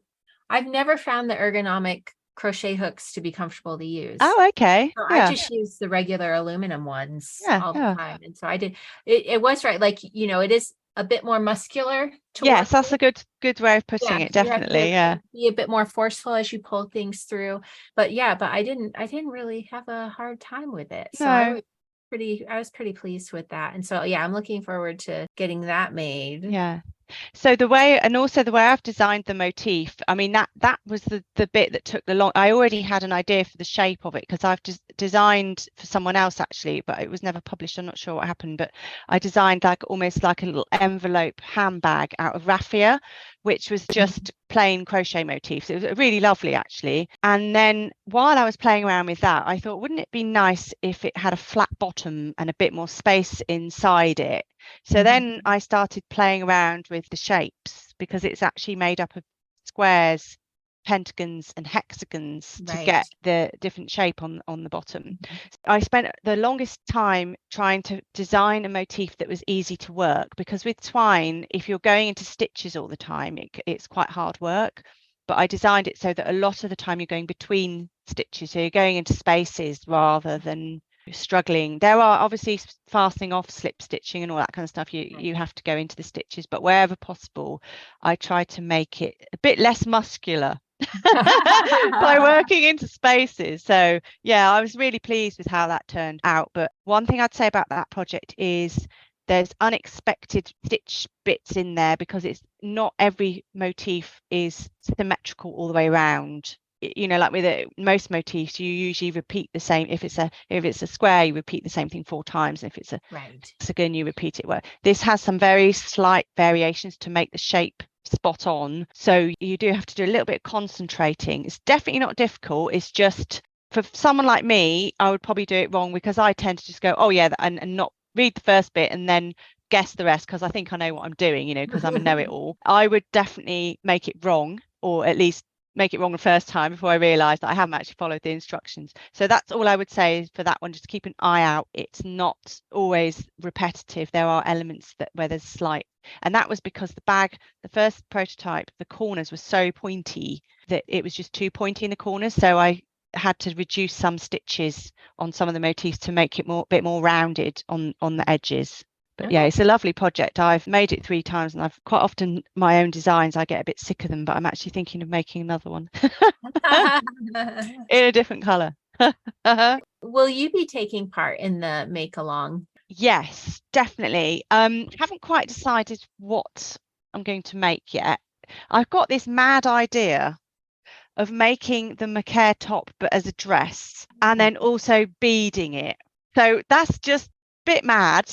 found the ergonomic crochet hooks to be comfortable to use. Oh, okay. So I just use the regular aluminum ones all the time. And so I did, it was right. Like, you know, it is a bit more muscular to yes, that's with. a good way of putting it, definitely. Be a bit more forceful as you pull things through. But I didn't really have a hard time with it. So I was pretty pleased with that. And so I'm looking forward to getting that made. Yeah. So the way I've designed the motif, I mean, that was the bit that took the long. I already had an idea for the shape of it because I've designed for someone else actually, but it was never published. I'm not sure what happened, but I designed like almost like a little envelope handbag out of raffia, which was just plain crochet motifs. It was really lovely actually. And then while I was playing around with that, I thought, wouldn't it be nice if it had a flat bottom and a bit more space inside it? So then I started playing around with the shapes because it's actually made up of squares, pentagons and hexagons to get the different shape on the bottom. I spent the longest time trying to design a motif that was easy to work because with twine, if you're going into stitches all the time, it's quite hard work. But I designed it so that a lot of the time you're going between stitches, so you're going into spaces rather than struggling. There are obviously fastening off, slip stitching and all that kind of stuff. You have to go into the stitches, but wherever possible I try to make it a bit less muscular by working into spaces. So I was really pleased with how that turned out. But one thing I'd say about that project is there's unexpected stitch bits in there because it's not every motif is symmetrical all the way around. You know, like with most motifs, you usually repeat the same. If it's a square, you repeat the same thing 4 times. And if it's a hexagon, you repeat it. Well, this has some very slight variations to make the shape spot on. So you do have to do a little bit of concentrating. It's definitely not difficult. It's just for someone like me, I would probably do it wrong because I tend to just go, oh yeah, and not read the first bit and then guess the rest because I think I know what I'm doing, you know, because I'm a know-it-all. I would definitely make it wrong, or at least make it wrong the first time before I realized that I haven't actually followed the instructions. So that's all I would say for that one. Just keep an eye out. It's not always repetitive. There are elements where there's slight, and that was because the first prototype, the corners were so pointy that it was just too pointy in the corners. So I had to reduce some stitches on some of the motifs to make it a bit more rounded on the edges. But it's a lovely project. I've made it 3 times and I've quite often my own designs, I get a bit sick of them, but I'm actually thinking of making another one in a different color. Will you be taking part in the make along? Yes, definitely. Haven't quite decided what I'm going to make yet. I've got this mad idea of making the macaire top but as a dress and then also beading it. So that's just a bit mad.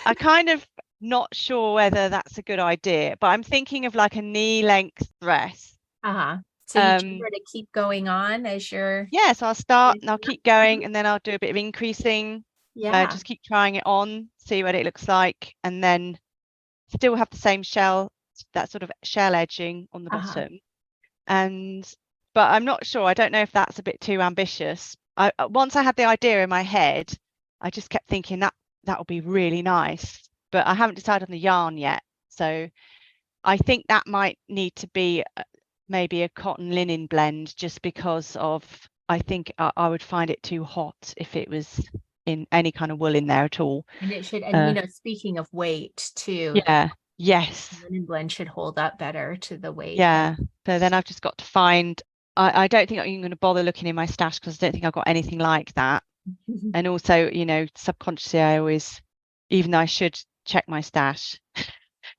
I kind of not sure whether that's a good idea, but I'm thinking of like a knee-length dress. So you prefer to keep going on as you're... So I'll start and I'll keep going and then I'll do a bit of increasing. Just keep trying it on, see what it looks like, and then still have the same shell, that sort of shell edging on the bottom. But I'm not sure. I don't know if that's a bit too ambitious. Once I had the idea in my head, I just kept thinking that would be really nice, but I haven't decided on the yarn yet. So I think that might need to be maybe a cotton linen blend, just because of, I think I would find it too hot if it was in any kind of wool in there at all. And it should, and you know, speaking of weight too. Yes. Linen blend should hold up better to the weight. So then I've just got to find, I don't think I'm going to bother looking in my stash because I don't think I've got anything like that. And also, you know, subconsciously I always, even though I should check my stash,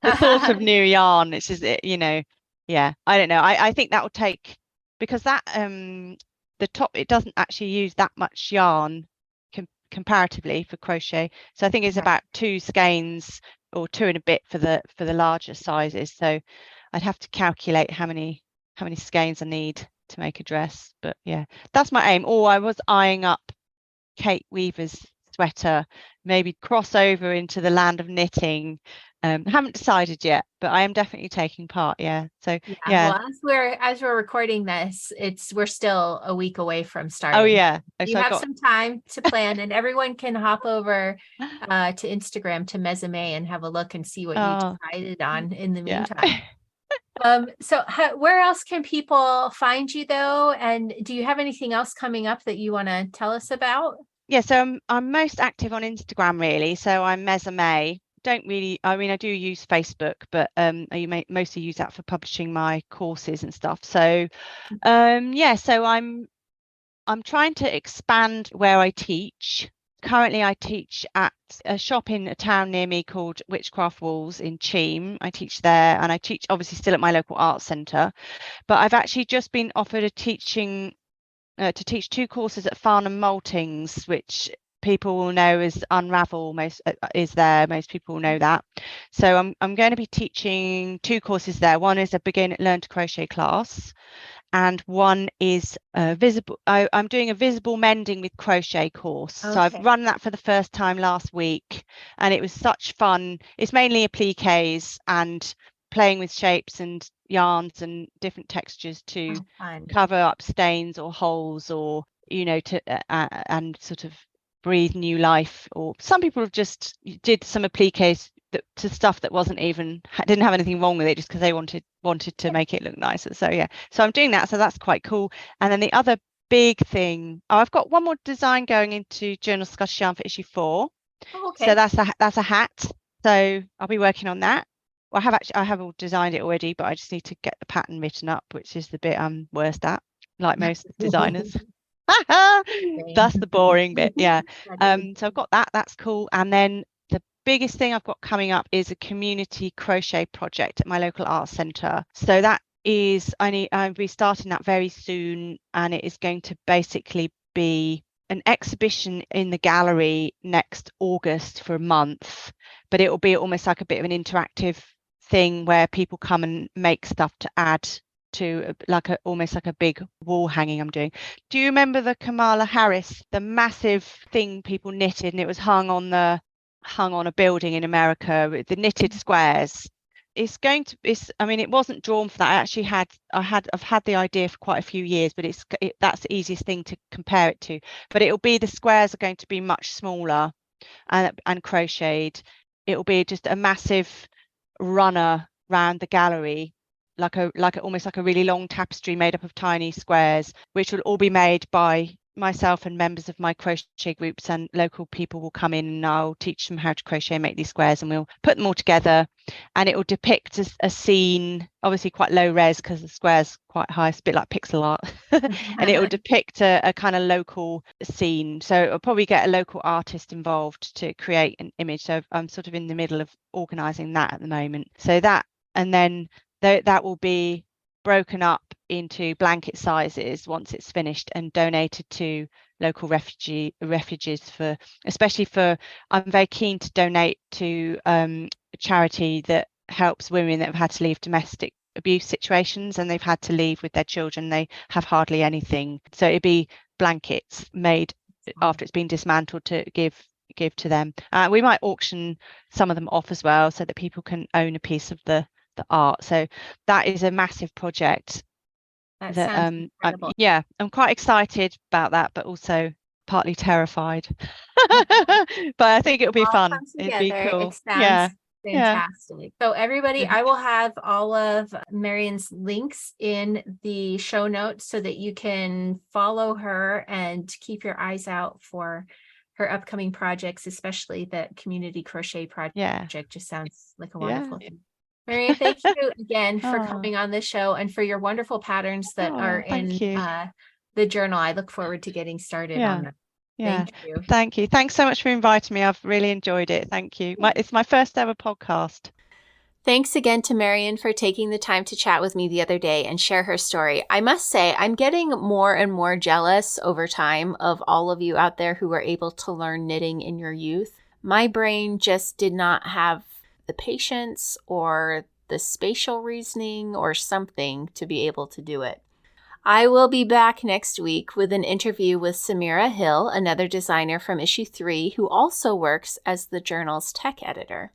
the thought of new yarn, it's just, you know, Yeah, I don't know. I think that will take, because that the top, it doesn't actually use that much yarn comparatively for crochet. So I think it's about 2 skeins or 2 and a bit for the larger sizes. So I'd have to calculate how many skeins I need to make a dress. But yeah, that's my aim. Or I was eyeing up Kate Weaver's sweater, maybe cross over into the land of knitting. Haven't decided yet, but I am definitely taking part. Yeah. So yeah. Well, as we're recording this, we're still a week away from starting. Oh yeah. You have some time to plan, and everyone can hop over to Instagram to Mesame and have a look and see what you decided on in the meantime. So where else can people find you though? And do you have anything else coming up that you want to tell us about? Yeah, so I'm most active on Instagram really. So I'm Mesame. Don't really, I mean, I do use Facebook, but I mostly use that for publishing my courses and stuff. So yeah, so I'm trying to expand where I teach. Currently, I teach at a shop in a town near me called Witchcraft Walls in Cheam. I teach there, and I teach obviously still at my local arts centre. But I've actually just been offered to teach 2 courses at Farnham Maltings, which people will know as Unravel. Most people know that. So I'm going to be teaching 2 courses there. One is a learn to crochet class, and one is visible. I'm doing a visible mending with crochet course. Okay. So I've run that for the first time last week, and it was such fun. It's mainly appliques and playing with shapes and yarns and different textures to cover up stains or holes, or to and sort of breathe new life. Or some people have just did some appliques to stuff that didn't have anything wrong with it, just because they wanted to make it look nicer. So yeah, so I'm doing that, so that's quite cool. And then the other big thing, I've got one more design going into Journal Scottish Yarn for issue 4. So that's a hat, so I'll be working on that. Well, I have all designed it already, but I just need to get the pattern written up, which is the bit I'm worst at, like most designers. That's the boring bit. Yeah. So I've got that, that's cool. And then the biggest thing I've got coming up is a community crochet project at my local arts centre. So that is, I'll be starting that very soon, and it is going to basically be an exhibition in the gallery next August for a month, but it will be almost like a bit of an interactive thing where people come and make stuff to add to, almost like a big wall hanging I'm doing. Do you remember the Kamala Harris, the massive thing people knitted, and it was hung on a building in America with the knitted squares? It wasn't drawn for that. I've had the idea for quite a few years, but that's the easiest thing to compare it to. But the squares are going to be much smaller and crocheted. It will be just a massive runner round the gallery, almost like a really long tapestry made up of tiny squares, which will all be made by myself and members of my crochet groups, and local people will come in and I'll teach them how to crochet and make these squares, and we'll put them all together, and it will depict a scene, obviously quite low res because the square's quite high, it's a bit like pixel art. And it will depict a kind of local scene, so it'll probably get a local artist involved to create an image. So I'm sort of in the middle of organizing that at the moment. So that, and then that will be broken up into blanket sizes once it's finished and donated to local refuges, I'm very keen to donate to a charity that helps women that have had to leave domestic abuse situations, and they've had to leave with their children. They have hardly anything, so it'd be blankets made after it's been dismantled to give to them. We might auction some of them off as well, so that people can own a piece of the art. So that is a massive project. That sounds incredible. I'm quite excited about that, but also partly terrified. But I think it'll be fun. It'd be cool. It sounds fantastic. So everybody, I will have all of Merrian's links in the show notes so that you can follow her and keep your eyes out for her upcoming projects, especially the community crochet project. Just sounds like a wonderful thing. Merrian, thank you again for coming on the show and for your wonderful patterns that are in the journal. I look forward to getting started on them. Thank you. Thanks so much for inviting me. I've really enjoyed it. Thank you. It's my first ever podcast. Thanks again to Merrian for taking the time to chat with me the other day and share her story. I must say, I'm getting more and more jealous over time of all of you out there who were able to learn knitting in your youth. My brain just did not have the patience or the spatial reasoning or something to be able to do it. I will be back next week with an interview with Samira Hill, another designer from issue 3, who also works as the journal's tech editor.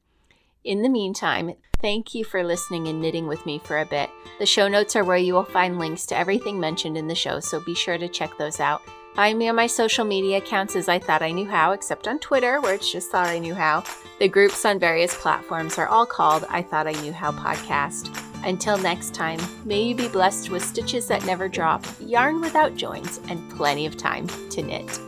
In the meantime, thank you for listening and knitting with me for a bit. The show notes are where you will find links to everything mentioned in the show, so be sure to check those out. Find me on my social media accounts as I Thought I Knew How, except on Twitter, where it's just Thought I Knew How. The groups on various platforms are all called I Thought I Knew How Podcast. Until next time, may you be blessed with stitches that never drop, yarn without joins, and plenty of time to knit.